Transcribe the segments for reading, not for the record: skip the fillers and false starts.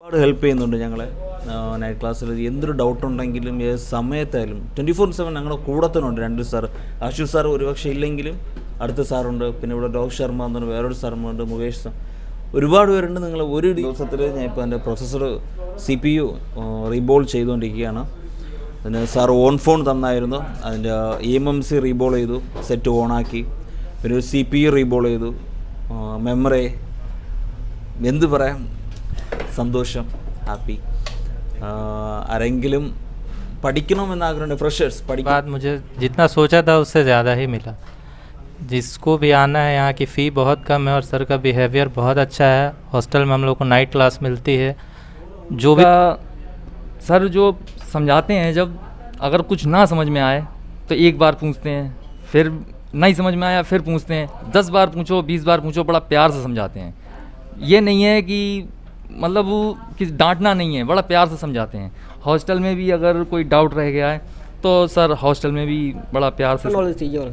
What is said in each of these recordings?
ഒരുപാട് ഹെൽപ്പ് ചെയ്യുന്നുണ്ട് ഞങ്ങളെ നൈറ്റ് ക്ലാസ്സിൽ. എന്തൊരു ഡൗട്ട് ഉണ്ടെങ്കിലും ഏത് സമയത്തായാലും 24/7 ഞങ്ങളുടെ കൂടെ തന്നെ ഉണ്ട്. 2 സാർ, ആശു സാർ ഒരുപക്ഷെ ഇല്ലെങ്കിലും അടുത്ത സാറുണ്ട്, പിന്നെ ഇവിടെ രോഹിത് ശർമ്മ എന്ന് പറഞ്ഞ വേറൊരു സാറുണ്ട്, മുകേഷ് സാർ, ഒരുപാട് പേരുണ്ട്. നിങ്ങൾ ഒരു ദിവസത്തിൽ ഞാൻ ഇപ്പോൾ എൻ്റെ പ്രൊസസ്സർ CPU റീബോൾ ചെയ്തുകൊണ്ടിരിക്കുകയാണ്. അതിന് സാർ ഓൺ ഫോൺ തന്നായിരുന്നു, അതിൻ്റെ EMMC റീബോൾ ചെയ്തു, സെറ്റ് ഓണാക്കി, പിന്നെ ഒരു CPU റീബോൾ ചെയ്തു, മെമ്മറി, എന്ത് പറയാം, സന്തോഷം, ഹാപ്പി. ആരെങ്കിലും പഠിക്കണമെന്ന് ആഗ്രഹമുണ്ട്, ഫ്രഷേഴ്സ് बाद मुझे जितना सोचा था उससे ज़्यादा ही मिला. जिसको भी आना है, यहाँ की फ़ी बहुत कम है और सर का बिहेवियर बहुत अच्छा है. हॉस्टल में हम लोग को नाइट क्लास मिलती है. जो भी सर जो समझाते हैं, जब अगर कुछ ना समझ में आए तो एक बार पूछते हैं, फिर नहीं समझ में आया फिर पूछते हैं, 10 बार पूछो 20 बार पूछो, बड़ा प्यार से समझाते हैं. ये नहीं है कि मतलब वो कि डांटना नहीं है, बड़ा प्यार से समझाते हैं. हॉस्टल में भी अगर कोई डाउट रह गया है तो सर हॉस्टल में भी बड़ा प्यार से नॉलेज चाहिए. और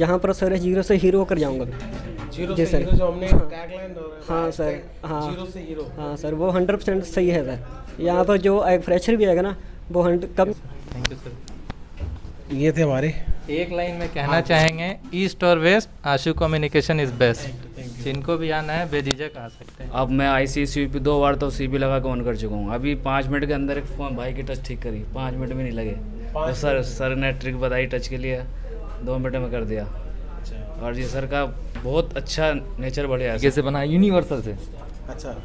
यहाँ पर सर जीरो से हीरो होकर जाऊँगा. जीरो जी से सर. हीरो जो हमने टैगलाइन हाँ सर, हाँ जीरो से हीरो. हाँ सर, वो 100% सही है सर. यहाँ पर जो एक फ्रेशर भी आएगा ना, वो कम. Thank you sir. ये थे हमारे. एक लाइन में कहना चाहेंगे, ईस्ट और west Ashu communication is best. जिनको भी आना है बेझिझक आ सकते हैं. अब मैं ICCP 2 बार तो CP लगा के ऑन कर चुका हूँ. अभी 5 मिनट के अंदर एक फ़ोन भाई की टच ठीक करी, 5 मिनट भी नहीं लगे. तो सर ने ट्रिक बताई टच के लिए, 2 मिनट में कर दिया. और ये सर का बहुत अच्छा नेचर बढ़िया है. कैसे बना यूनिवर्सल से अच्छा,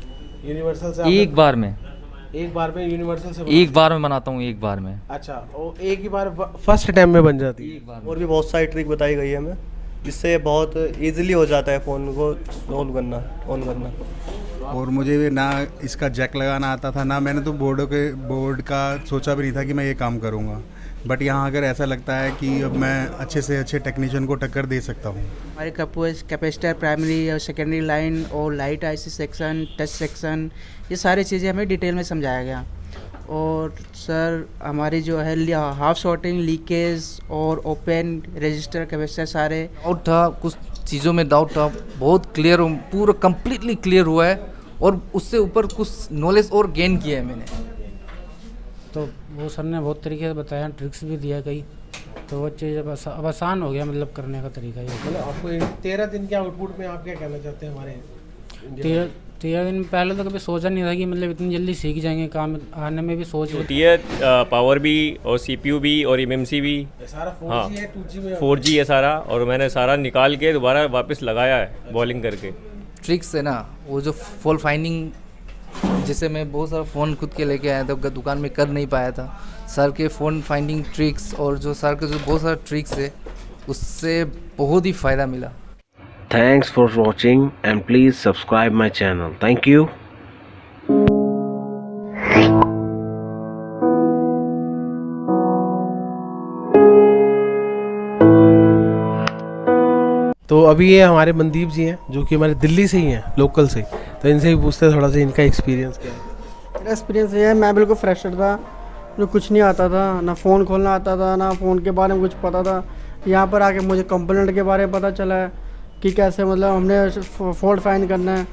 यूनिवर्सल से एक बार में यूनिवर्सल से एक बार में बनाता हूँ, एक बार में. अच्छा, वो एक ही बार फर्स्ट टाइम में बन जाती है. एक बार और भी बहुत सारी ट्रिक बताई गई है हमें, जिससे बहुत इजीली हो जाता है फ़ोन को सोल्व करना, ऑन करना. और मुझे भी ना इसका जैक लगाना आता था, ना मैंने तो बोर्ड का सोचा भी नहीं था कि मैं ये काम करूँगा. बट यहाँ अगर ऐसा लगता है कि अब मैं अच्छे से अच्छे टेक्नीशियन को टक्कर दे सकता हूँ. हमारे कैपेसिटर, प्राइमरी और सेकेंडरी लाइन और light IC section, touch section, ये सारी चीज़ें हमें डिटेल में समझाया गया. और सर हमारी जो है हाफ शॉर्टिंग, लीकेज और ओपन रजिस्टर कैपेसिटर सारे डाउट था, कुछ चीज़ों में डाउट था, बहुत क्लियर, पूरा कम्प्लीटली क्लियर हुआ है. और उससे ऊपर कुछ नॉलेज और गेन किया है मैंने. तो वो सर ने बहुत तरीके से बताया, ट्रिक्स भी दिया कई, तो वो चीज़ अब आसान हो गया, मतलब करने का तरीका ये. मतलब आपको 13 दिन के आउटपुट में आप क्या कहना चाहते हैं हमारे? 13 दिन पहले तो कभी सोचा नहीं था कि मतलब इतनी जल्दी सीख जाएंगे, काम आने में भी सोच होती है. पावर भी और CPU भी और EMMC भी सारा 4G है, 2G में 4G है सारा. और मैंने सारा निकाल के दोबारा वापस लगाया है बॉलिंग करके. ट्रिक्स है ना, वो जो फॉल्ट फाइंडिंग, जैसे मैं बहुत सारा फ़ोन खुद के लेके आया था, दुकान में कर नहीं पाया था. सर के फ़ोन फाइंडिंग ट्रिक्स और जो सर के जो बहुत सारा ट्रिक्स है, उससे बहुत ही फ़ायदा मिला. Thanks for watching and please subscribe my channel. Thank you. तो अभी ये हमारे मनदीप जी हैं, जो कि हमारे दिल्ली से ही हैं, लोकल से. तो इनसे भी पूछते हैं थोड़ा सा इनका एक्सपीरियंस क्या है. मेरा एक्सपीरियंस ये है, मैं बिल्कुल फ्रेशर था, जो कुछ नहीं आता था, ना फ़ोन खोलना आता था, ना फ़ोन के बारे में कुछ पता था. यहाँ पर आके मुझे कंपोनेंट के बारे में पता चला है कि कैसे मतलब हमने फॉल्ट फाइंड करना है,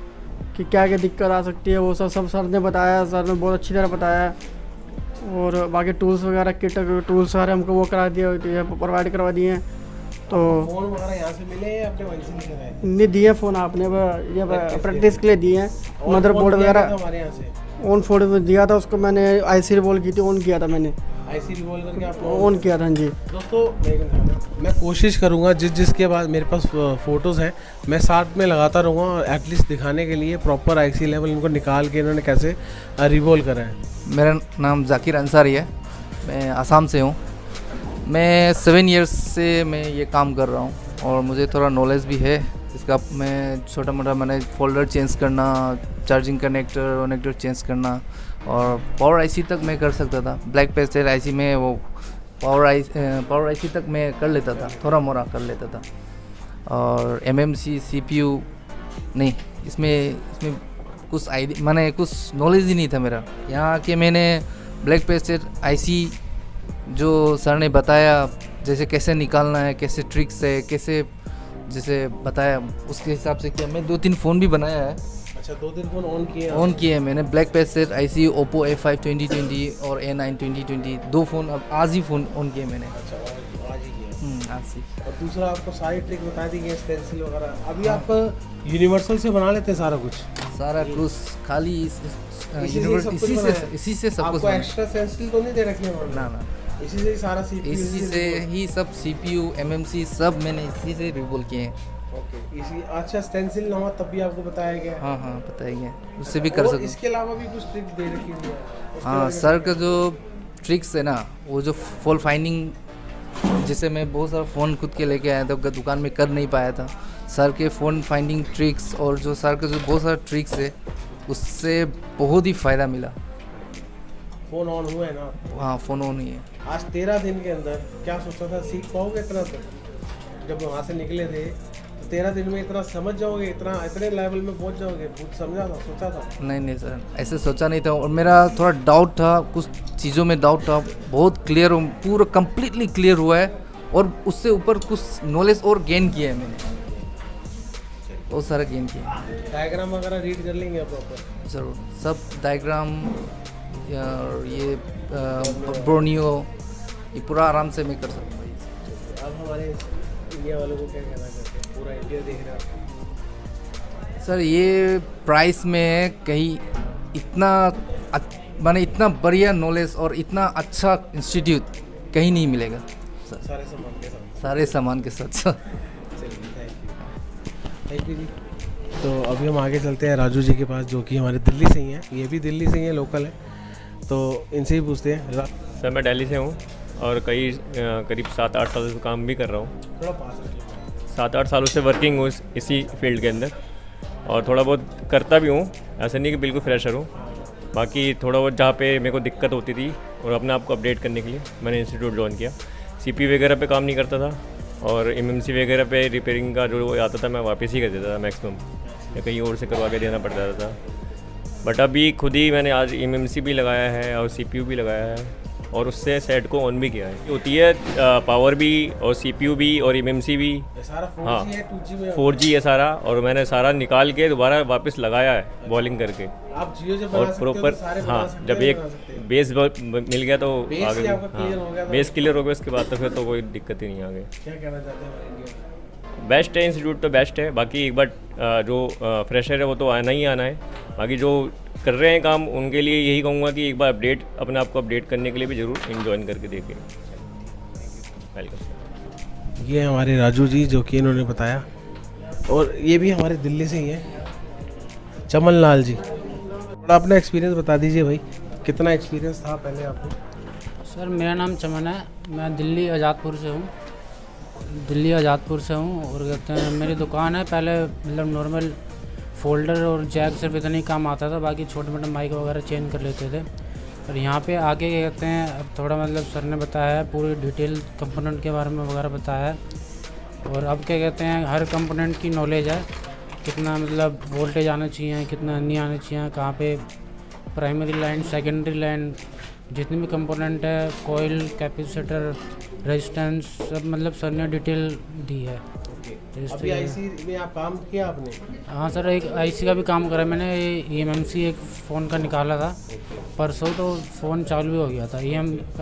कि क्या क्या दिक्कत आ सकती है. वो सब सर ने बताया, सर ने बहुत अच्छी तरह बताया है. और बाकी टूल्स वगैरह, किट टूल्स सारे हमको वो करा दिए, प्रोवाइड करवा दिए हैं. तो फोन वगैरह यहाँ से मिले या अपने वहीं से लेकर आए? नहीं दिए फ़ोन आपने, ये प्रैक्टिस के लिए दिए हैं. मदरबोर्ड वगैरह हमारे यहाँ से ऑन फोन दिया था उसको, मैंने IC रिवॉल्व की थी, ऑन किया था मैंने, IC रिवॉल्व करके आप ऑन किया था. जी दोस्तों, मैं कोशिश करूँगा जिसके बाद मेरे पास फ़ोटोज़ हैं, मैं साथ में लगाता रहूँगा, और एटलीस्ट दिखाने के लिए प्रॉपर IC लेवल इनको निकाल के इन्होंने कैसे रिवॉल्व करा है. मेरा नाम जाकिर अंसारी है, मैं आसाम से हूँ. मैं 7 इयर्स से मैं ये काम कर रहा हूँ और मुझे थोड़ा नॉलेज भी है इसका. मैं छोटा मोटा मैंने फोल्डर चेंज करना, चार्जिंग कनेक्टर चेंज करना, और पावर IC तक मैं कर सकता था. ब्लैक पेस्टेल IC में वो पावर IC तक मैं कर लेता था, थोड़ा मोड़ा कर लेता था. और MMC CPU नहीं, इसमें कुछ आइडिया, मैंने कुछ नॉलेज ही नहीं था मेरा. यहाँ आके मैंने ब्लैक पेस्टेल IC जो सर ने बताया, जैसे कैसे निकालना है, कैसे ट्रिक्स है, कैसे जैसे बताया, उसके हिसाब से किया. मैं 2-3 फ़ोन भी बनाया है अच्छा 2-3 फ़ोन ऑन किए ऑन किए हैं मैंने। ब्लैक पैसेट आईसी ओप्पो A5 2020 और A9 2020 2 फ़ोन अब आज ही फ़ोन ऑन किए मैंने। अच्छा आज ही किया। आज ही। और दूसरा आपको सारी ट्रिक बता दी गई, स्टेंसिल वगैरह। अभी आप यूनिवर्सल से बना लेते हैं सारा कुछ? सारा क्रूज खाली इसी से सब कुछ। आपको एक्स्ट्रा स्टेंसिल तो नहीं दे रखी है? ना ना, इसी से ही सारा CPU, इसी से ही सब CPU MMC सब मैंने इसी से रिवोल्व किए हैं। ओके इसी। अच्छा स्टेंसिल ना हो तब भी आपको बताया गया? हाँ हाँ बताया गया, उससे भी कर सकते। इसके अलावा भी कुछ ट्रिक दे रखी है? हाँ सर का जो ट्रिक्स है ना, वो जो फॉल्ट फाइंडिंग जिसे मैं बहुत सारा फ़ोन खुद के लेके आया था, दुकान में कर नहीं पाया था, सर के फ़ोन फाइंडिंग ट्रिक्स और जो सर का जो बहुत सारा ट्रिक्स है उससे बहुत ही फ़ायदा मिला। फ़ोन ऑन हुआ है ना? हाँ फ़ोन ऑन ही है। आज 13 दिन के अंदर क्या सोचा था, सीख पाओगे इतना? तो जब वहाँ से निकले थे तो 13 दिन में इतना समझ जाओगे, इतने लेवल में पहुँच जाओगे? कुछ समझा था, सोचा था? नहीं सर ऐसे सोचा नहीं था, और मेरा थोड़ा डाउट था, कुछ चीज़ों में डाउट था, बहुत क्लियर पूरा कम्प्लीटली क्लियर हुआ है, और उससे ऊपर कुछ नॉलेज और गेन किया है मैंने, बहुत सारा गेन किया। डायग्राम वगैरह रीड कर लेंगे प्रॉपर? ज़रूर, सब डायग्राम ये बोर्नियो ये पूरा आराम से मैं कर सकता हूँ। अब हमारे इंडिया वालों को क्या कहना चाहते हैं? पूरा इंडिया देख रहा है सर, ये प्राइस में कहीं इतना माने इतना बढ़िया नॉलेज और इतना अच्छा इंस्टीट्यूट कहीं नहीं मिलेगा सर, सारे सामान के साथ सर। थैंक यू जी। तो अभी हम आगे चलते हैं राजू जी के पास, जो कि हमारे दिल्ली से ही हैं। ये भी दिल्ली से ही है, लोकल है, तो इनसे ही पूछते हैं। सर मैं दिल्ली से हूँ और करीब 7-8 सालों से काम भी कर रहा हूँ। थोड़ा पास रखिए। 7-8 सालों से वर्किंग हूँ इसी फील्ड के अंदर, और थोड़ा बहुत करता भी हूँ, ऐसा नहीं कि बिल्कुल फ्रेशर हूँ। बाकी थोड़ा बहुत जहाँ पे मेरे को दिक्कत होती थी और अपने आप को अपडेट करने के लिए मैंने इंस्टीट्यूट ज्वाइन किया। CPU वगैरह पे काम नहीं करता था, और MMC वगैरह पे रिपेयरिंग का जो आता था मैं वापस ही कर देता था मैक्सिमम, या कहीं और से करवा के देना पड़ता था। बट अभी खुद ही मैंने आज MMC भी लगाया है और CPU भी लगाया है, और उससे सेट को ऑन भी किया है। होती है पावर भी और CPU भी और MMC भी, हाँ 4G है सारा, और मैंने सारा निकाल के दोबारा वापस लगाया है बॉलिंग करके। आप जियो से और प्रॉपर हाँ, जब एक बेस मिल गया तो आगे, हाँ बेस क्लियर हो गया, उसके बाद तो फिर तो कोई दिक्कत ही नहीं आगे। क्या कहना चाहते हैं हमारे इंडिया? बेस्ट है इंस्टीट्यूट, तो बेस्ट है। बाकी एक बार जो फ्रेशर है वो तो आना ही आना है, बाकी जो कर रहे हैं काम उनके लिए यही कहूँगा कि एक बार अपने आप को अपडेट करने के लिए भी ज़रूर ज्वाइन करके देखें। वेलकम। ये हमारे राजू जी, जो कि इन्होंने बताया, और ये भी हमारे दिल्ली से ही है, चमन लाल जी। थोड़ा अपना एक्सपीरियंस बता दीजिए भाई, कितना एक्सपीरियंस था पहले आपको? सर मेरा नाम चमन है, मैं दिल्ली आज़ादपुर से हूँ। और कहते हैं मेरी दुकान है, पहले मतलब नॉर्मल फ़ोल्डर और जैक सिर्फ इतना ही काम आता था, बाकी छोटे मोटे माइक वगैरह चेंज कर लेते थे। और यहाँ पे आके क्या कहते हैं, अब थोड़ा मतलब सर ने बताया है, पूरी डिटेल कंपोनेंट के बारे में वगैरह बताया है, और अब क्या कहते हैं हर कंपोनेंट की नॉलेज है, कितना मतलब वोल्टेज आना चाहिए, कितना नहीं आना चाहिए, कहाँ पे प्राइमरी लाइन, सेकेंडरी लाइन, जितने भी कंपोनेंट है, कोयल, कैपेसिटर, रेजिस्टेंस, सब मतलब सर ने डिटेल दी है। अभी आईसी में आप काम किया आपने? हाँ सर, एक आईसी का भी काम करा मैंने। EMMC एक फ़ोन का निकाला था परसों, तो फ़ोन चालू भी हो गया था।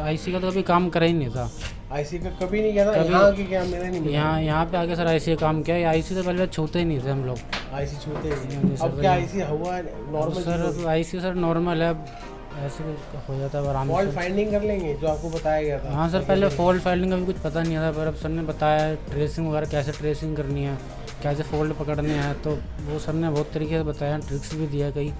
आईसी का तो कभी काम करा ही नहीं था। आईसी का कभी नहीं किया था? यहाँ आके क्या मेरा नहीं? यहाँ पे आके सर आईसी का काम किया। आईसी तो पहले छूते ही नहीं थे हम लोग। आईसी छूते ही नहीं? अब क्या आईसी हुआ normal? Sir IC sir normal है, ऐसे हो जाता है आराम से। फॉल्ट फाइंडिंग कर लेंगे जो आपको बताया गया था? हाँ सर, पहले फॉल्ट फाइंडिंग का भी कुछ पता नहीं था, पर अब सर ने बताया ट्रेसिंग वगैरह कैसे ट्रेसिंग करनी है, कैसे फोल्ड पकड़ने हैं, तो वो सर ने बहुत तरीके से बताया, ट्रिक्स भी दिया कई,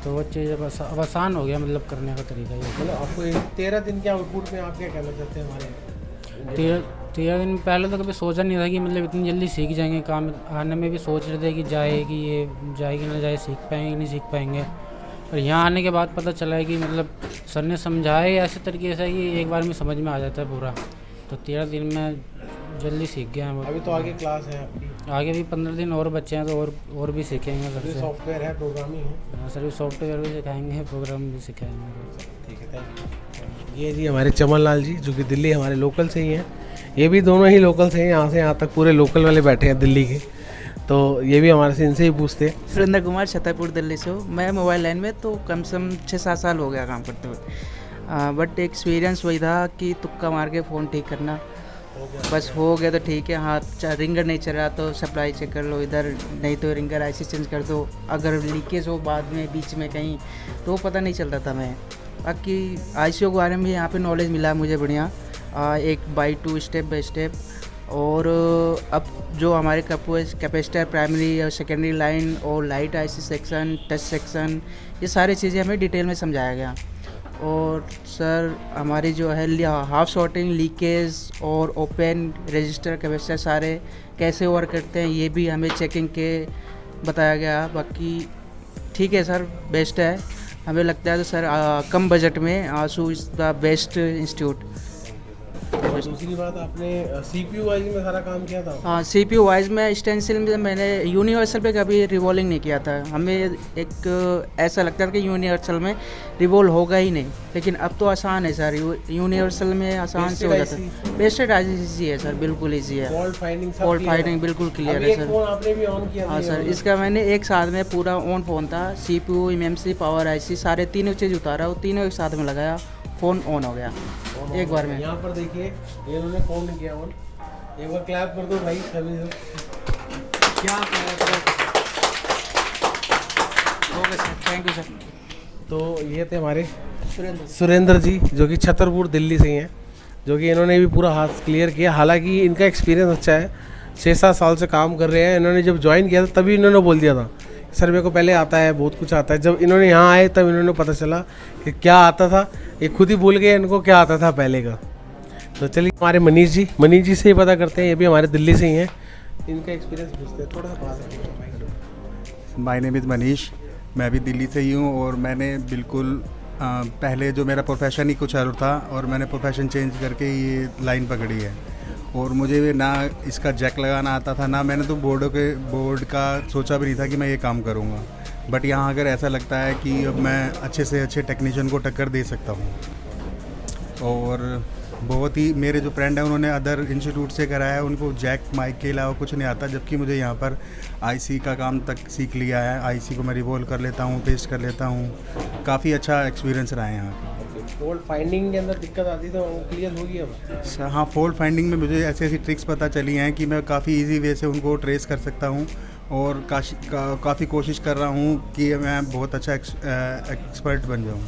तो वो चीज़ अब आसान हो गया मतलब करने का तरीका ये। मतलब आपको 13 दिन के आउटपुट में आप क्या कहना चाहते हैं हमारे? 13 दिन पहले तो कभी सोचा नहीं था कि मतलब इतनी जल्दी सीख जाएंगे। काम आने में भी सोच रहे थे कि जाएगी ना जाए, सीख पाएंगे नहीं सीख पाएंगे, और यहाँ आने के बाद पता चला है कि मतलब सर ने समझाया ऐसे तरीके से कि एक बार में समझ में आ जाता है पूरा, तो 13 दिन में जल्दी सीख गया है। अभी तो आगे क्लास है आपकी? आगे भी 15 दिन और बच्चे हैं, तो और भी सीखेंगे सर से। सॉफ्टवेयर है, प्रोग्रामिंग है? हाँ सर, सॉफ्टवेयर भी सिखाएंगे, प्रोग्राम भी सिखाएंगे। ठीक है, थैंक यू। ये जी हमारे चमन लाल जी, जो कि दिल्ली हमारे लोकल से ही हैं। ये भी दोनों ही लोकल से हैं, यहाँ से यहाँ तक पूरे लोकल वाले बैठे हैं दिल्ली के। तो ये भी हमारे से इनसे ही पूछते हैं। सुरेंद्र कुमार, छतरपुर दिल्ली से हूँ। मैं मोबाइल लाइन में तो कम से कम 6-7 साल हो गया काम करते हुए। बट एक्सपीरियंस वही था कि तुक्का मार के फ़ोन ठीक करना, बस हो गया तो ठीक है। हाँ, रिंगर नहीं चल रहा तो सप्लाई चेक कर लो इधर, नहीं तो रिंगर आईसी चेंज कर दो। अगर लीकेज हो बाद में बीच में कहीं तो पता नहीं चलता था मैं। बाकी आईसीओ के बारे में यहाँ पे नॉलेज मिला मुझे बढ़िया, 1/2 स्टेप बाय स्टेप। और अब जो हमारे कैपेसिटर, प्राइमरी और सेकेंडरी लाइन और light IC section, touch section, ये सारी चीज़ें हमें डिटेल में समझाया गया। और सर हमारी जो है हाफ शॉर्टिंग, लीकेज और ओपन रजिस्टर कैपेसिटर सारे कैसे वर्क करते हैं ये भी हमें चेकिंग के बताया गया। बाकी ठीक है सर, बेस्ट है हमें लगता है। तो सर कम बजट में आंसू इज़ द बेस्ट इंस्टीट्यूट। और दूसरी बात, आपने CPU वाइज में सारा काम किया था? हाँ, CPU वाइज में स्टेंसिल में मैंने यूनिवर्सल पे कभी रिवॉल्विंग नहीं किया था। हमें एक ऐसा लगता है कि यूनिवर्सल में रिवॉल्व होगा ही नहीं, लेकिन अब तो आसान है सर। यूनिवर्सल में आसान से हो जाता है। बेस्टेड ईजी है सर, बिल्कुल ईजी है। फॉल्ट फाइंडिंग बिल्कुल क्लियर है सर। आपने भी ऑन किया? हाँ सर, इसका मैंने एक साथ में पूरा ऑन फ़ोन था। CPU, MMC, पावर IC सारे तीनों चीज़ उतारा, वो तीनों एक साथ में लगाया, फ़ोन ऑन हो गया एक बार में। यहाँ पर देखिए ये उन्होंने कौन किया ऑन, एक बार क्लैप कर दो भाई सभी से। क्या okay sir, thank you sir. तो ये थे हमारे सुरेंद्र जी, जो कि छतरपुर दिल्ली से ही हैं, जो कि इन्होंने भी पूरा हाथ क्लियर किया। हालांकि इनका एक्सपीरियंस अच्छा है, 6-7 साल से काम कर रहे हैं। इन्होंने जब ज्वाइन किया था तभी इन्होंने बोल दिया था सर मेरे को पहले आता है, बहुत कुछ आता है। जब इन्होंने यहाँ आए तब इन्होंने पता चला कि क्या आता था, ये खुद ही भूल गए इनको क्या आता था पहले का। तो चलिए हमारे मनीष जी से ही पता करते हैं, ये भी हमारे दिल्ली से ही हैं, इनका एक्सपीरियंस पूछते हैं। थोड़ा सा पास। माय नेम इज़ मनीष, मैं भी दिल्ली से ही हूँ। और मैंने बिल्कुल पहले जो मेरा प्रोफेशन ही कुछ और था और मैंने प्रोफेशन चेंज करके ये लाइन पकड़ी है। और मुझे ना इसका जैक लगाना आता था, ना मैंने तो बोर्ड का सोचा भी नहीं था कि मैं ये काम करूँगा। बट यहाँ अगर ऐसा लगता है कि अब मैं अच्छे से अच्छे टेक्नीशियन को टक्कर दे सकता हूँ। और बहुत ही मेरे जो फ्रेंड हैं उन्होंने अदर इंस्टीट्यूट से कराया है, उनको जैक माइक के अलावा कुछ नहीं आता, जबकि मुझे यहाँ पर आईसी का काम तक सीख लिया है। आईसी को मैं रिवॉल्व कर लेता हूँ, पेस्ट कर लेता हूँ। काफ़ी अच्छा एक्सपीरियंस रहा है यहाँ। फॉल्ट फाइंडिंग के अंदर दिक्कत आती तो वो क्लियर होगी अब? हाँ, फॉल्ट फाइंडिंग में मुझे ऐसी ऐसी ट्रिक्स पता चली हैं कि मैं काफ़ी इजी वे से उनको ट्रेस कर सकता हूँ। और काफ़ी कोशिश कर रहा हूँ कि मैं बहुत अच्छा एक्सपर्ट बन जाऊँ।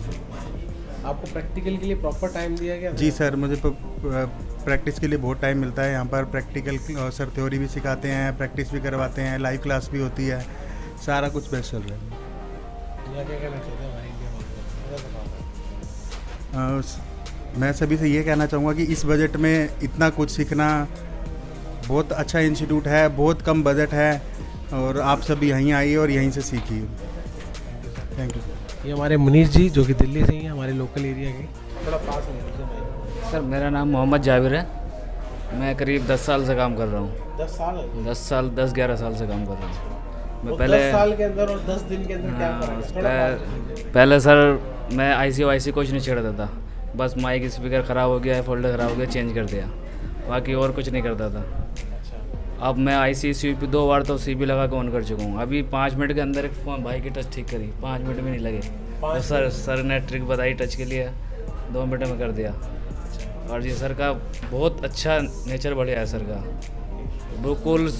आपको प्रैक्टिकल के लिए प्रॉपर टाइम दिया गया? जी सर, मुझे प्रैक्टिस के लिए बहुत टाइम मिलता है। यहाँ पर प्रैक्टिकल सर थ्योरी भी सिखाते हैं, प्रैक्टिस भी करवाते हैं, लाइव क्लास भी होती है, सारा कुछ बेस्ट चल रहा है। क्या कहना चाहते हैं हमारे इंडिया में? मैं सभी से ये कहना चाहूँगा कि इस बजट में इतना कुछ सीखना बहुत अच्छा इंस्टीट्यूट है, बहुत कम बजट है और आप सब यहीं आइए और यहीं से सीखिए। Thank you. ये हमारे मनीष जी जो कि दिल्ली से ही हैं, हमारे लोकल एरिया के। थोड़ा पास है सर। मेरा नाम मोहम्मद जाबिर है, मैं करीब 10 साल से काम कर रहा हूँ। 10-11 साल से काम कर रहा हूँ मैं। पहले 10 साल के अंदर और 10 दिन के अंदर क्या फर्क है? पहले सर मैं आईसी कुछ नहीं छेड़ता था, बस माइक स्पीकर ख़राब हो गया है, फोल्डर ख़राब हो गया, चेंज कर दिया, बाकी और कुछ नहीं करता था। अब मैं IC CPU 2 बार तो CB लगा के ऑन कर चुका हूँ। अभी 5 मिनट के अंदर एक फ़ोन भाई की टच ठीक करी, 5 मिनट में नहीं लगे। तो सर ने ट्रिक बताई टच के लिए, 2 मिनट में कर दिया। और ये सर का बहुत अच्छा नेचर बढ़िया है सर का, बिल्कुल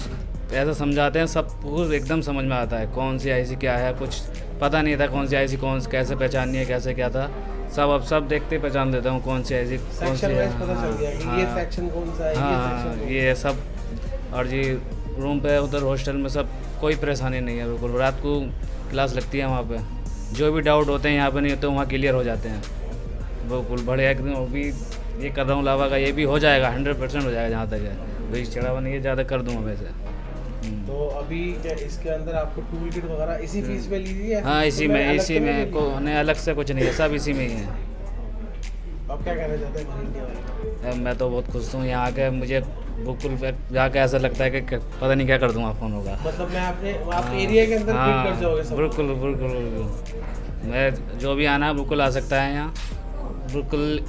ऐसा समझाते हैं, सब कुछ एकदम समझ में आता है। कौन सी IC क्या है, कुछ पता नहीं था कौन सी IC कैसे पहचाननी है, कैसे क्या था, सब देखते पहचान देता हूँ कौन सी IC कौन सी है। पता चल गया कि ये सेक्शन कौन सा है, ये सेक्शन ये सब। और जी रूम पे उधर हॉस्टल में सब कोई परेशानी नहीं है, बिल्कुल। रात को क्लास लगती है वहाँ पे, जो भी डाउट होते हैं यहाँ पे नहीं होते, वहाँ क्लियर हो जाते हैं बिल्कुल बढ़िया एकदम। अभी ये कर रहा हूँ लावा का, ये भी हो जाएगा, 100% हो जाएगा जहाँ तक है। भाई चढ़ावा नहीं है, ज़्यादा कर दूँगा वैसे। तो अभी क्या इसके अंदर आपको टूल किट वगैरह इसी फीस में लीजिए? हाँ, इसी में को नहीं, अलग से कुछ नहीं है, सब इसी में ही है। आप क्या कहना चाहते हैं? मैं तो बहुत खुश हूँ यहाँ आके, मुझे बिल्कुल जाके ऐसा लगता है कि पता नहीं क्या कर दूँगा फ़ोन होगा। मतलब मैं आप एरिया के अंदर फिट कर जाओगे सब? बिल्कुल। मैं जो भी आना बिल्कुल आ सकता है यहाँ, बिल्कुल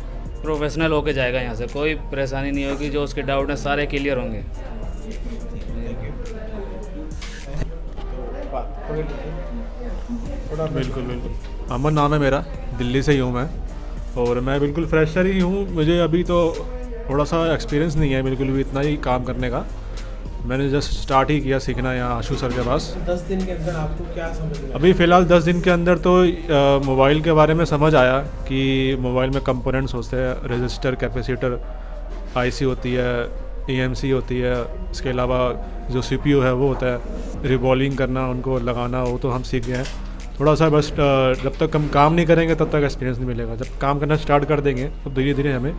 प्रोफेशनल होके जाएगा यहाँ से, कोई परेशानी नहीं होगी। जो उसके डाउट हैं सारे क्लियर होंगे। बिल्कुल बिल्कुल। अमन नाम है मेरा, दिल्ली से ही हूँ मैं, और मैं बिल्कुल फ्रेशर ही हूँ। मुझे अभी तो थोड़ा सा एक्सपीरियंस नहीं है बिल्कुल भी इतना ही काम करने का। मैंने जस्ट स्टार्ट ही किया सीखना यहाँ आशु सर के पास। 10 दिन के अंदर आपको क्या समझ में? अभी फ़िलहाल 10 दिन के अंदर तो मोबाइल के बारे में समझ आया कि मोबाइल में कंपोनेंट्स होते हैं, रजिस्टर, कैपेसिटर, आईसी होती है, EMC होती है, इसके अलावा जो CPU है वो होता है, रिवॉल्विंग करना, उनको लगाना, वो तो हम सीख गए हैं। थोड़ा सा बस जब तक हम काम नहीं करेंगे तब तक एक्सपीरियंस नहीं मिलेगा। जब काम करना स्टार्ट कर देंगे तो धीरे धीरे हमें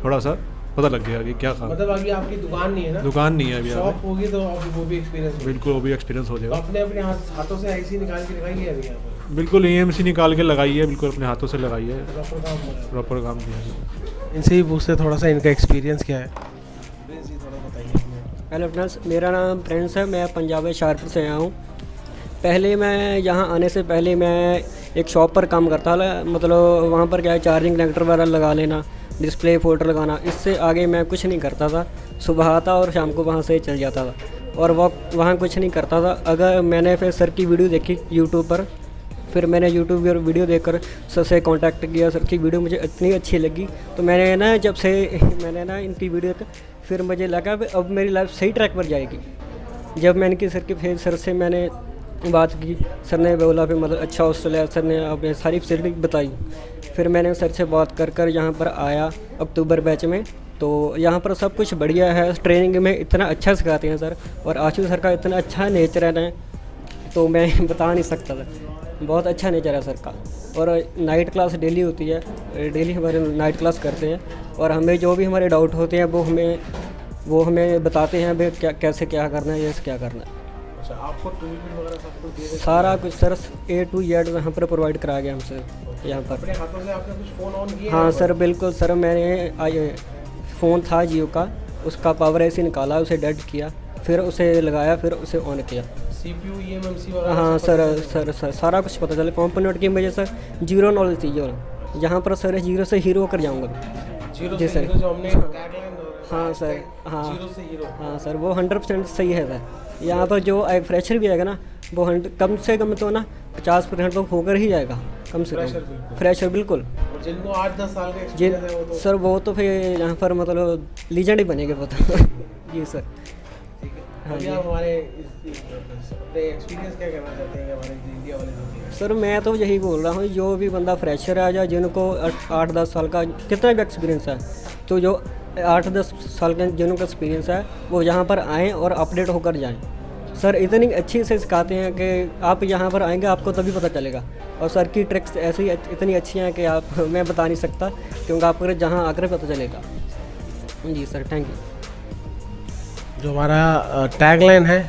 थोड़ा सा पता लग गया कि क्या काम। मतलब अभी आपकी दुकान नहीं है ना? दुकान नहीं है अभी। शॉप होगी तो अभी वो भी एक्सपीरियंस। बिल्कुल, वो भी एक्सपीरियंस हो जाएगा। तो अपने अपने हाथों से IC निकाल के लगाई है अभी यहाँ पर? बिल्कुल, EMC निकाल के लगाई है, बिल्कुल अपने हाथों से लगाई है, प्रॉपर काम किया है। इनसे ही पूछते थोड़ा सा इनका एक्सपीरियंस क्या है। हेलो फ्रेंड्स, मेरा नाम प्रिंस है, मैं पंजाब में शाहपुर से आया हूँ। पहले मैं यहाँ आने से पहले मैं एक शॉप पर काम करता था, मतलब वहाँ पर क्या है, चार्जिंग कनेक्टर वगैरह लगा लेना, डिस्प्ले फोल्डर लगाना, इससे आगे मैं कुछ नहीं करता था। सुबह आता और शाम को वहाँ से चल जाता था और वहाँ कुछ नहीं करता था। अगर मैंने फिर सर की वीडियो देखी यूट्यूब पर, फिर मैंने यूट्यूब पर वीडियो देखकर सर से कांटेक्ट किया। सर की वीडियो मुझे इतनी अच्छी लगी तो मैंने ना जब से मैंने ना इनकी वीडियो फिर मुझे लगा अब मेरी लाइफ सही ट्रैक पर जाएगी। जब मैंने की सर की फिर सर से मैंने बात की, सर ने बोला फिर मतलब अच्छा हॉस्टल है, सर ने अपने सारी फैसिलिटी बताई। फिर मैंने सर से बात कर यहाँ पर आया अक्टूबर बैच में, तो यहाँ पर सब कुछ बढ़िया है। ट्रेनिंग में इतना अच्छा सिखाते हैं सर, और आशु सर का इतना अच्छा नेचर है ना, तो मैं बता नहीं सकता था। बहुत अच्छा नेचर है सर का। और नाइट क्लास डेली होती है, डेली हमारे नाइट क्लास करते हैं, और हमें जो भी हमारे डाउट होते हैं वो हमें बताते हैं भाई कैसे क्या करना है, ये क्या करना है। अच्छा, आपको टूल वगैरह सब कुछ दे देते? सारा कुछ सर A to Z यहाँ पर प्रोवाइड कराया गया हमसे यहाँ पर। अपने हाथों से आपने कुछ फ़ोन ऑन किया? हाँ सर, बिल्कुल सर। मैंने फ़ोन था जियो का, उसका पावर ऐसे निकाला, उसे डेड किया, फिर उसे लगाया, फिर उसे ऑन किया। CPU, EMC वगैरह? हाँ सर सारा कुछ पता चला। कंपोनेंट की मुझे सर जीरो नॉलेज थी, यहाँ पर सर जीरो से हीरो कर जाऊँगा। जी सर, जो हमने हाँ सर, हाँ जीरो से हीरो। हाँ सर, वो 100% सही है सर। यहाँ पर जो एक फ्रेशर भी आएगा ना, वो कम से कम तो ना 50% तो होकर ही जाएगा, कम से कम फ्रेशर बिल्कुल। और जिनको 8-10 साल का एक्सपीरियंस है वो तो सर वो तो फिर यहाँ पर मतलब लीजेंड ही बनेंगे वो तो। जी सर। हाँ जी, हमारे अपने एक्सपीरियंस क्या कहना चाहते हैं हमारे इंडिया वाले? सर मैं तो यही बोल रहा हूँ, जो भी बंदा फ्रेशर है या जिनको 8-10 साल का कितना भी एक्सपीरियंस है, तो जो 8-10 साल का जिनको एक्सपीरियंस है वो यहाँ पर आएँ और अपडेट होकर जाएँ। सर इतनी अच्छी से सिखाते हैं कि आप यहाँ पर आएंगे आपको तभी पता चलेगा। और सर की ट्रिक्स ऐसी इतनी अच्छी हैं कि आप मैं बता नहीं सकता, क्योंकि आपको जहाँ आकर पता चलेगा। जी सर, थैंक यू। जो हमारा टैगलाइन है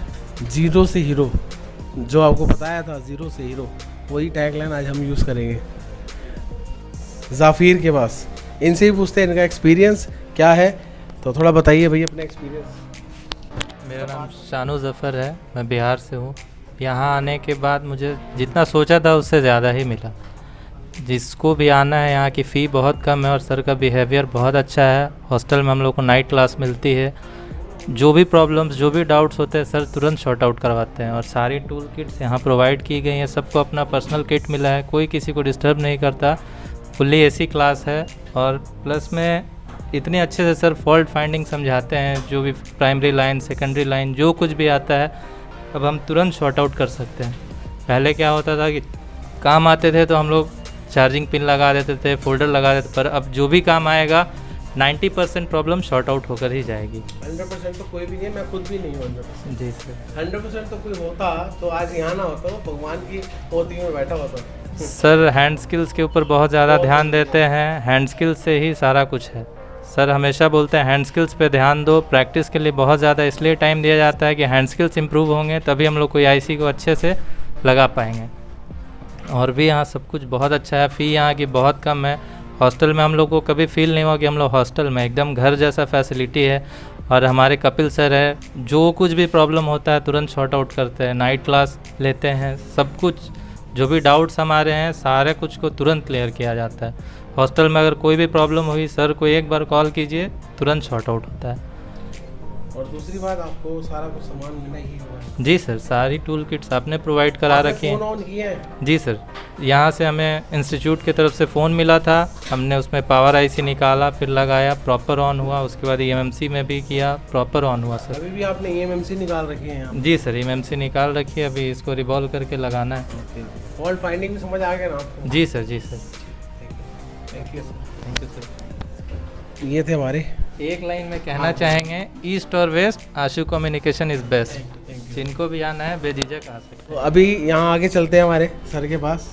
जीरो से हीरो, जो आपको बताया था जीरो से हीरो, वही टैगलाइन आज हम यूज़ करेंगे जाफिर के पास। इनसे ही पूछते हैं इनका एक्सपीरियंस क्या है, तो थोड़ा बताइए भैया अपना एक्सपीरियंस। मेरा नाम शानू ज़फ़र है, मैं बिहार से हूँ। यहाँ आने के बाद मुझे जितना सोचा था उससे ज़्यादा ही मिला। जिसको भी आना है, यहाँ की फ़ी बहुत कम है और सर का बिहेवियर बहुत अच्छा है। हॉस्टल में हम लोग को नाइट क्लास मिलती है। जो भी प्रॉब्लम्स, जो भी डाउट्स होते हैं सर तुरंत शॉर्ट आउट करवाते हैं। और सारी टूल किट्स यहाँ प्रोवाइड की गई हैं। सबको अपना पर्सनल किट मिला है, कोई किसी को डिस्टर्ब नहीं करता। फुल्ली AC क्लास है, और प्लस में इतने अच्छे से सर फॉल्ट फाइंडिंग समझाते हैं। जो भी प्राइमरी लाइन, सेकेंडरी लाइन, जो कुछ भी आता है अब हम तुरंत शॉर्ट आउट कर सकते हैं। पहले क्या होता था कि काम आते थे तो हम लोग चार्जिंग पिन लगा देते थे, फोल्डर लगा देते, पर अब जो भी काम आएगा 90% प्रॉब्लम शॉर्ट आउट होकर ही जाएगी। 100% तो कोई भी नहीं है, मैं खुद भी नहीं हूँ 100%। जी सर। 100% तो कोई होता तो आज यहाँ ना होता, वो भगवान की पोती में बैठा होता। सर हैंड स्किल्स के ऊपर बहुत ज़्यादा ध्यान देते हैं। हैंड स्किल्स से ही सारा कुछ है। सर हमेशा बोलते हैं हैंड स्किल्स पे ध्यान दो। प्रैक्टिस के लिए बहुत ज़्यादा इसलिए टाइम दिया जाता है कि हैंड स्किल्स इंप्रूव होंगे तभी हम लोग कोई IC को अच्छे से लगा पाएंगे। और भी यहाँ सब कुछ बहुत अच्छा है। फ़ी यहाँ की बहुत कम है। हॉस्टल में हम लोग को कभी फील नहीं हुआ कि हम लोग हॉस्टल में, एकदम घर जैसा फैसिलिटी है। और हमारे कपिल सर है, जो कुछ भी प्रॉब्लम होता है तुरंत शॉर्ट आउट करते हैं। नाइट क्लास लेते हैं, सब कुछ जो भी डाउट्स हमारे हैं सारे कुछ को तुरंत क्लियर किया जाता है। हॉस्टल में अगर कोई भी प्रॉब्लम हुई, सर को एक बार कॉल कीजिए, तुरंत शॉर्ट आउट होता है। और दूसरी बात, आपको सारा कुछ सामान मिलना ही होगा। जी सर, सारी टूल किट्स आपने प्रोवाइड करा रखी फ़ोन ऑन हैं। किए हैं? जी सर, यहाँ से हमें इंस्टीट्यूट की तरफ से फ़ोन मिला था, हमने उसमें पावर आईसी निकाला, फिर लगाया, प्रॉपर ऑन हुआ। उसके बाद ईएमएमसी में भी किया, प्रॉपर ऑन हुआ सर। अभी भी आपने ईएमएमसी निकाल रखी है यहाँ? जी सर, ईएमएमसी निकाल रखी है, अभी इसको रिवॉल्व करके लगाना है। फॉल्ट फाइंडिंग समझ आ गया ना आपको? जी सर, जी sir. Thank you sir. Thank you sir. ये थे हमारे एक लाइन में कहना चाहेंगे, ईस्ट और west Ashu communication is best. जिनको भी आना है बेझिझक आ सकते तो अभी यहाँ आगे चलते हैं हमारे सर के पास।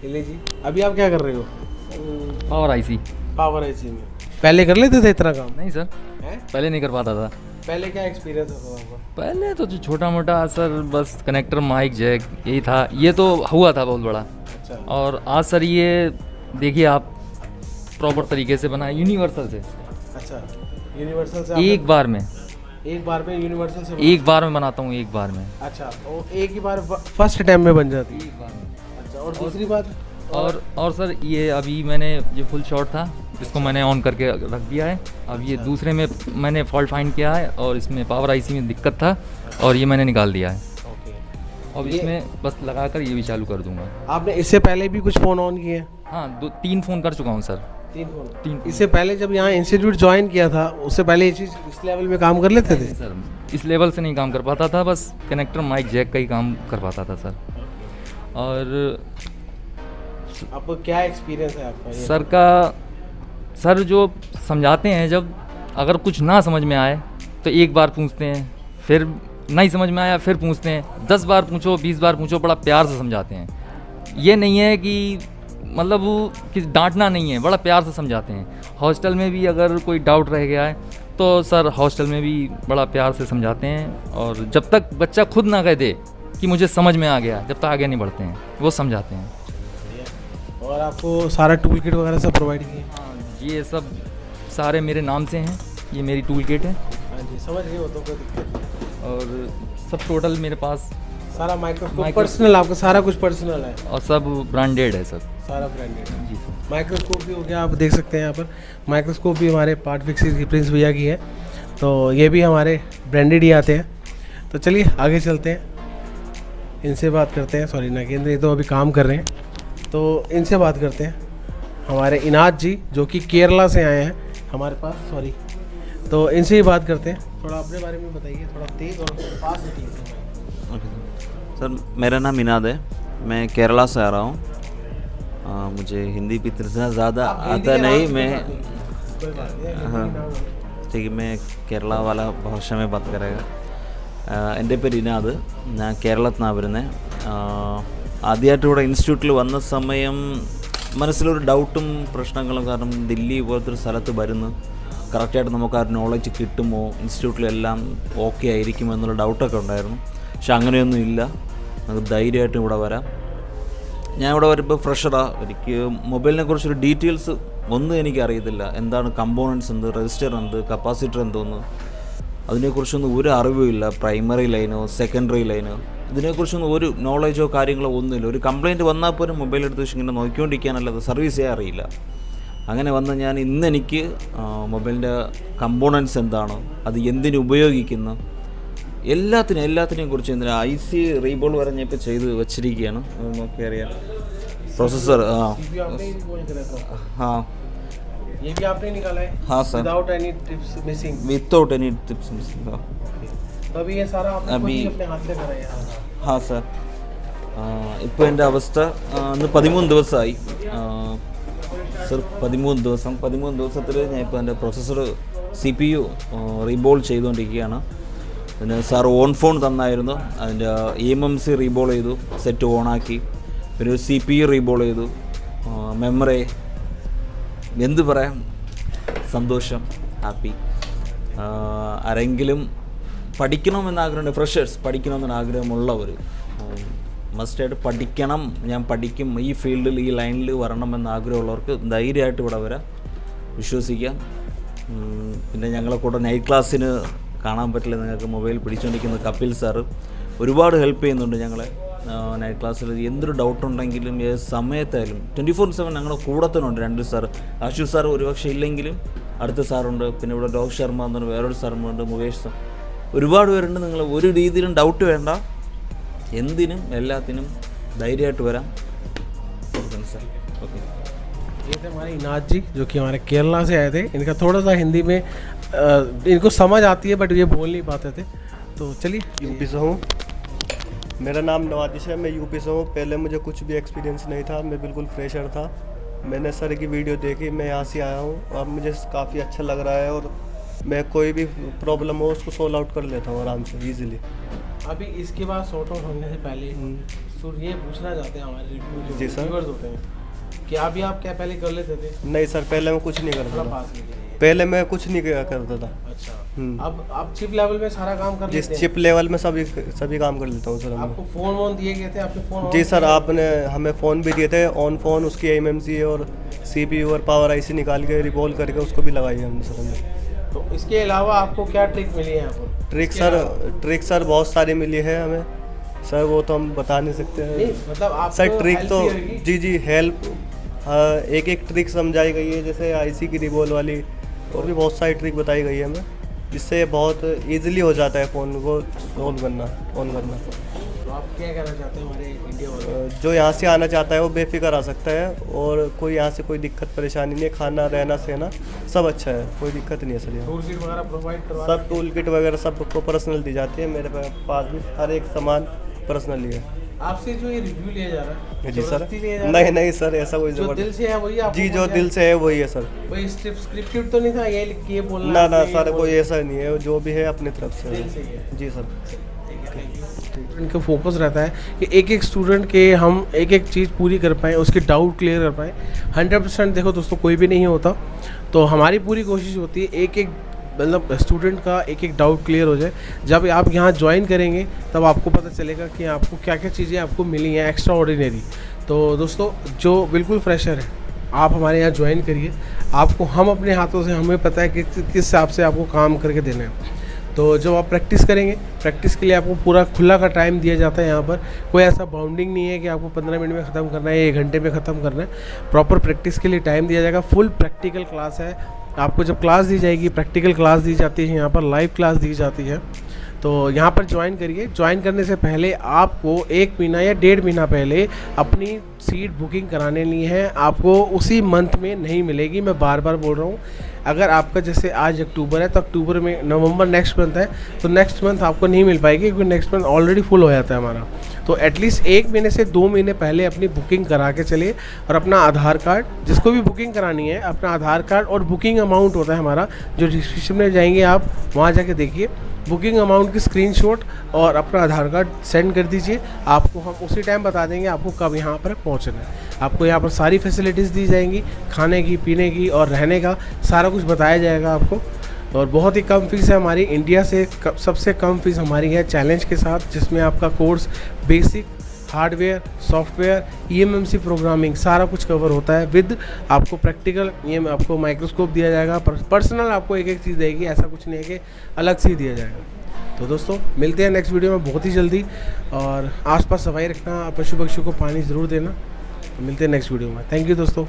ले जी, अभी आप क्या कर रहे हो? Power IC. पावर आईसी में पहले कर लेते थे इतना काम? नहीं सर, पहले नहीं कर पाता था। पहले क्या एक्सपीरियंस होता था आपका? पहले तो जो छोटा मोटा सर, बस कनेक्टर, माइक, जैक, यही था। ये तो हुआ था बहुत बड़ा। अच्छा। और आज सर ये देखिए आप प्रॉपर तरीके से बनाए, यूनिवर्सल से। अच्छा, यूनिवर्सल से एक बार में यूनिवर्सल से एक बार में बनाता हूँ, एक बार में। अच्छा, तो एक ही बार फर्स्ट टाइम में बन जाती है? एक बार में। अच्छा, और दूसरी बात? और सर ये अभी मैंने ये फुल शॉट था, इसको मैंने ऑन करके रख दिया है। अब ये दूसरे में मैंने फॉल्ट फाइंड किया है और इसमें पावर आईसी में दिक्कत था और ये मैंने निकाल दिया है। अब इसमें बस लगाकर ये भी चालू कर दूंगा। आपने इससे पहले भी कुछ फ़ोन ऑन किए? हाँ, 3 फ़ोन कर चुका हूँ सर। 3 फ़ोन? इससे पहले जब यहाँ इंस्टीट्यूट ज्वाइन किया था, उससे पहले ये चीज़ इस लेवल में काम कर लेते थे? सर इस लेवल से नहीं काम कर पाता था, बस कनेक्टर, माइक, जैक का ही काम कर पाता था सर। और आपको क्या एक्सपीरियंस है आपका? सर का, सर जो समझाते हैं, जब अगर कुछ ना समझ में आए तो एक बार पूछते हैं, फिर नहीं समझ में आया फिर पूछते हैं, 10 बार पूछो, 20 बार पूछो, बड़ा प्यार से समझाते हैं। ये नहीं है कि मतलब वो कि डांटना नहीं है, बड़ा प्यार से समझाते हैं। हॉस्टल में भी अगर कोई डाउट रह गया है तो सर हॉस्टल में भी बड़ा प्यार से समझाते हैं। और जब तक बच्चा खुद ना कह दे कि मुझे समझ में आ गया, जब तक आगे नहीं बढ़ते हैं, वो समझाते हैं। और आपको सारा टूल किट वगैरह सब प्रोवाइड किए? हाँ, ये सब सारे मेरे नाम से हैं, ये मेरी टूल किट है। हाँ जी, समझ गए, वो तो कोई दिक्कत नहीं। और सब टोटल मेरे पास सारा माइक्रोस्कोप पर्सनल, आपका सारा कुछ पर्सनल है? और सब ब्रांडेड है सर। सारा ब्रांडेड है जी सर। माइक्रोस्कोप भी हो गया, आप देख सकते हैं यहाँ पर माइक्रोस्कोप भी हमारे पार्ट फिक्सिंग की प्रिंस भैया की है, तो ये भी हमारे ब्रांडेड ही आते हैं। तो चलिए आगे चलते हैं, इनसे बात करते हैं। सॉरी नागेंद्र, ये तो अभी काम कर रहे हैं, तो इनसे बात करते हैं। हमारे इनाज जी जो कि केरला से आए हैं हमारे पास, सॉरी, तो इनसे ही बात करते हैं। थोड़ा अपने बारे में बताइए, थोड़ा तेज़ और पास से। सर मेरा नाम इनाद है, मैं केरला से आ रहा हूँ। मुझे हिंदी भी इतना ज़्यादा आता नहीं, मैं हाँ ठीक है, मैं केरला वाला ഭാഷ में बात करेगा। എൻ്റെ പേര് ഇനാദ്, ഞാൻ കേരളത്തിൽ നിന്നാണ് വരുന്നത്। ആദ്യമായിട്ട് ഇവിടെ ഇൻസ്റ്റിറ്റ്യൂട്ടിൽ വന്ന സമയം മനസ്സിലൊരു ഡൗട്ടും പ്രശ്നങ്ങളും, കാരണം ദില്ലി പോലത്തെ ഒരു സ്ഥലത്ത് വരുന്നു, കറക്റ്റായിട്ട് നമുക്ക് ആ നോളജ് കിട്ടുമോ, ഇൻസ്റ്റിറ്റ്യൂട്ടിലെല്ലാം ഓക്കെ ആയിരിക്കുമോ എന്നുള്ള ഡൗട്ടൊക്കെ ഉണ്ടായിരുന്നു. പക്ഷെ അങ്ങനെയൊന്നും ഇല്ല, നമുക്ക് ധൈര്യമായിട്ടും ഇവിടെ വരാം. ഞാൻ ഇവിടെ വരുമ്പോൾ ഫ്രഷറാണ്, എനിക്ക് മൊബൈലിനെ കുറിച്ചൊരു ഡീറ്റെയിൽസ് ഒന്നും എനിക്കറിയത്തില്ല. എന്താണ് കമ്പോണൻസ്, എന്ത് രജിസ്റ്റർ, എന്ത് കപ്പാസിറ്റർ, എന്തോന്ന്, അതിനെക്കുറിച്ചൊന്നും ഒരു അറിവുമില്ല. പ്രൈമറി ലൈനോ സെക്കൻഡറി ലൈനോ ഇതിനെക്കുറിച്ചൊന്നും ഒരു നോളേജോ കാര്യങ്ങളോ ഒന്നുമില്ല. ഒരു കംപ്ലയിൻറ്റ് വന്നാൽ പോലും മൊബൈൽ എടുത്ത് വെച്ച് ഇങ്ങനെ നോക്കിക്കൊണ്ടിരിക്കാനല്ലാതെ സർവീസ് ചെയ്യാൻ അറിയില്ല. അങ്ങനെ വന്ന് ഞാൻ ഇന്നെനിക്ക് മൊബൈലിൻ്റെ കമ്പോണൻസ് എന്താണ്, അത് എന്തിനു ഉപയോഗിക്കുന്നു, എല്ലാത്തിനെയും കുറിച്ച് എന്തിനാ IC റീബോൾ വരെ ഞാൻ ഇപ്പോൾ ചെയ്ത് വെച്ചിരിക്കുകയാണ്. നോക്കി അറിയാം. प्रोसेसर हाँ ये भी आपने निकाला है? हाँ sir, without any tips missing? Without any tips missing. हाँ, तो अभी ये सारा आपने खुद ही अपने हाथ से करा है? हाँ सर, ഇപ്പോൾ എൻ്റെ അവസ്ഥ ഇന്ന് 13 ദിവസമായി സർ. 13 ദിവസത്തിൽ ഞാൻ ഇപ്പോൾ എൻ്റെ പ്രൊസസ്സർ CPU റീബോൾ ചെയ്തുകൊണ്ടിരിക്കുകയാണ്. പിന്നെ സാർ ഓൺ ഫോൺ തന്നായിരുന്നു, അതിൻ്റെ EMMC റീബോൾ ചെയ്തു, സെറ്റ് ഓണാക്കി. പിന്നെ ഒരു CPU റീബോൾ ചെയ്തു, മെമ്മറി, എന്ത് പറയാം, സന്തോഷം, ഹാപ്പി. ആരെങ്കിലും പഠിക്കണമെന്നാഗ്രഹമുണ്ട്, ഫ്രഷേഴ്സ് പഠിക്കണമെന്ന് ആഗ്രഹമുള്ളവർ മസ്റ്റായിട്ട് പഠിക്കണം, ഞാൻ പഠിക്കും, ഈ ഫീൽഡിൽ ഈ ലൈനിൽ വരണമെന്ന് ആഗ്രഹമുള്ളവർക്ക് ധൈര്യമായിട്ട് ഇവിടെ വരാം, വിശ്വസിക്കാം. പിന്നെ ഞങ്ങളെ കൂടെ നൈറ്റ് ക്ലാസ്സിന് കാണാൻ പറ്റില്ല, നിങ്ങൾക്ക് മൊബൈൽ പിടിച്ചുകൊണ്ടിരിക്കുന്ന കപിൽ സാറ് ഒരുപാട് ഹെൽപ്പ് ചെയ്യുന്നുണ്ട് ഞങ്ങളെ. നൈറ്റ് ക്ലാസ്സിൽ എന്തൊരു ഡൗട്ട് ഉണ്ടെങ്കിലും ഏത് സമയത്തായാലും 24/7 ഞങ്ങളുടെ കൂടെ തന്നെ ഉണ്ട്. 2 സാർ, ആശു സാർ ഒരുപക്ഷെ ഇല്ലെങ്കിലും അടുത്ത സാറുണ്ട്, പിന്നെ ഇവിടെ രോഹിത് ശർമ്മ എന്ന് പറഞ്ഞ വേറൊരു സാറുണ്ട്, മുകേഷ് സാർ, ഒരുപാട് പേരുണ്ട്. നിങ്ങൾ ഒരു രീതിയിലും ഡൗട്ട് വേണ്ട, എന്തിനും എല്ലാത്തിനും ധൈര്യമായിട്ട് വരാം. Sir okay. ये थे हमारे इनाज जी जो कि हमारे केरला से आए थे। इनका थोड़ा सा हिंदी में इनको समझ आती है बट ये बोल नहीं पाते थे। तो चलिए। यूपी से हूँ, मेरा नाम नवाजिश है, मैं यूपी से हूँ। पहले मुझे कुछ भी एक्सपीरियंस नहीं था, मैं बिल्कुल फ्रेशर था। मैंने सर की वीडियो देखी, मैं यहाँ से आया हूँ और मुझे काफ़ी अच्छा लग रहा है और मैं कोई भी प्रॉब्लम हो उसको सोल्व आउट कर लेता हूँ आराम से ईजिली। अभी इसके बाद सॉर्ट आउट होने से पहले सर ये पूछना चाहते हैं हमारे रिव्यू जी सर, व्यूअर्स होते हैं कि अभी आप क्या पहले कर लेते थे? नहीं सर, पहले मैं कुछ नहीं करता था, पहले मैं कुछ नहीं करता था। अच्छा, अब आप चिप लेवल में सारा काम कर लेते हैं? चिप लेवल में सभी काम कर लेता हूँ सर। आपको फ़ोन वोन दिए गए थे? आपके फ़ोन? जी सर, आपने हमें फ़ोन भी दिए थे, ऑन फ़ोन, उसकी एमएमसी और CPU और पावर आईसी निकाल के रिवॉल्व करके उसको भी लगाई है हमने सर। हमें तो इसके अलावा आपको क्या ट्रिक मिली है यहाँ पर? ट्रिक सर बहुत सारी मिली है हमें सर, वो तो हम बता नहीं सकते हैं। मतलब आप सर ट्रिक तो जी हेल्प, एक एक ट्रिक समझाई गई है, जैसे आईसी की रिवॉल्व वाली, और भी बहुत सारी ट्रिक बताई गई है हमें, जिससे बहुत इजीली हो जाता है फ़ोन को ऑन करना। तो आप क्या कहना चाहते हैं हमारे इंडिया वाले? जो यहाँ से आना चाहता है वो बेफिक्र आ सकता है, और कोई यहाँ से कोई दिक्कत परेशानी नहीं है, खाना रहना सहना सब अच्छा है, कोई दिक्कत नहीं है सर। यहाँ टूल किट वगैरह प्रोवाइड करवा? सब टूल किट वगैरह सबको पर्सनल दी जाती है, मेरे पास भी हर एक सामान पर्सनली है। आपसे जो ये रिव्यू लिया जा रहा है जी सर? नहीं सर, ऐसा कोई जो दिल से है वही आपको? जी जो दिल से है वही है सर। कोई स्क्रिप्टेड तो नहीं था ये लिख के बोलना? ना सर, कोई ऐसा नहीं है, जो भी है अपनी तरफ से दिल से है। जी सर। इनका फोकस रहता है कि एक एक स्टूडेंट के हम एक एक चीज़ पूरी कर पाएँ, उसके डाउट क्लियर कर पाएँ। 100% देखो दोस्तों कोई भी नहीं होता, तो हमारी पूरी कोशिश होती है एक एक मतलब स्टूडेंट का एक एक डाउट क्लियर हो जाए। जब आप यहाँ ज्वाइन करेंगे तब आपको पता चलेगा कि आपको क्या क्या चीज़ें आपको मिली हैं एक्स्ट्रा ऑर्डिनरी। तो दोस्तों जो बिल्कुल फ्रेशर है आप हमारे यहाँ ज्वाइन करिए, आपको हम अपने हाथों से, हमें पता है कि किस हिसाब से आपको काम करके देना है। तो जब आप प्रैक्टिस करेंगे, प्रैक्टिस के लिए आपको पूरा खुला का टाइम दिया जाता है। यहाँ पर कोई ऐसा बाउंडिंग नहीं है कि आपको 15 मिनट में ख़त्म करना है, 1 घंटे में ख़त्म करना है। प्रॉपर प्रैक्टिस के लिए टाइम दिया जाएगा। फुल प्रैक्टिकल क्लास है। आपको जब क्लास दी जाएगी, प्रैक्टिकल क्लास दी जाती है, यहाँ पर लाइव क्लास दी जाती है। तो यहाँ पर ज्वाइन करिए। ज्वाइन करने से पहले आपको 1 महीना या 1.5 महीना पहले अपनी सीट बुकिंग कराने ली है। आपको उसी मंथ में नहीं मिलेगी, मैं बार बार बोल रहा हूँ। अगर आपका जैसे आज अक्टूबर है तो अक्टूबर में, नवंबर नेक्स्ट मंथ है तो नेक्स्ट मंथ आपको नहीं मिल पाएगी, क्योंकि नेक्स्ट मंथ ऑलरेडी फुल हो जाता है हमारा। तो एटलीस्ट 1 महीने से 2 महीने पहले अपनी बुकिंग करा के चलिए, और अपना आधार कार्ड, जिसको भी बुकिंग करानी है, अपना आधार कार्ड और बुकिंग अमाउंट होता है हमारा, जो डिस्क्रिप्शन में जाएंगे आप वहाँ जाके देखिए, बुकिंग अमाउंट की स्क्रीनशॉट और अपना आधार कार्ड सेंड कर दीजिए। आपको हम उसी टाइम बता देंगे आपको कब यहाँ पर पहुँचना है। आपको यहाँ पर सारी फैसिलिटीज़ दी जाएंगी, खाने की, पीने की और रहने का सारा कुछ बताया जाएगा आपको। और बहुत ही कम फीस है हमारी, इंडिया से सबसे कम फीस हमारी है चैलेंज के साथ, जिसमें आपका course basic, hardware, software, EMMC programming सारा कुछ कवर होता है। विद आपको प्रैक्टिकल आपको माइक्रोस्कोप दिया जाएगा, पर्सनल आपको एक एक चीज़ देगी, ऐसा कुछ नहीं है कि अलग से दिया जाएगा। तो दोस्तों मिलते हैं नेक्स्ट वीडियो में बहुत ही जल्दी, और आसपास सफाई रखना, पशु पक्षियों को पानी ज़रूर देना। तो मिलते हैं नेक्स्ट वीडियो में। थैंक यू दोस्तों।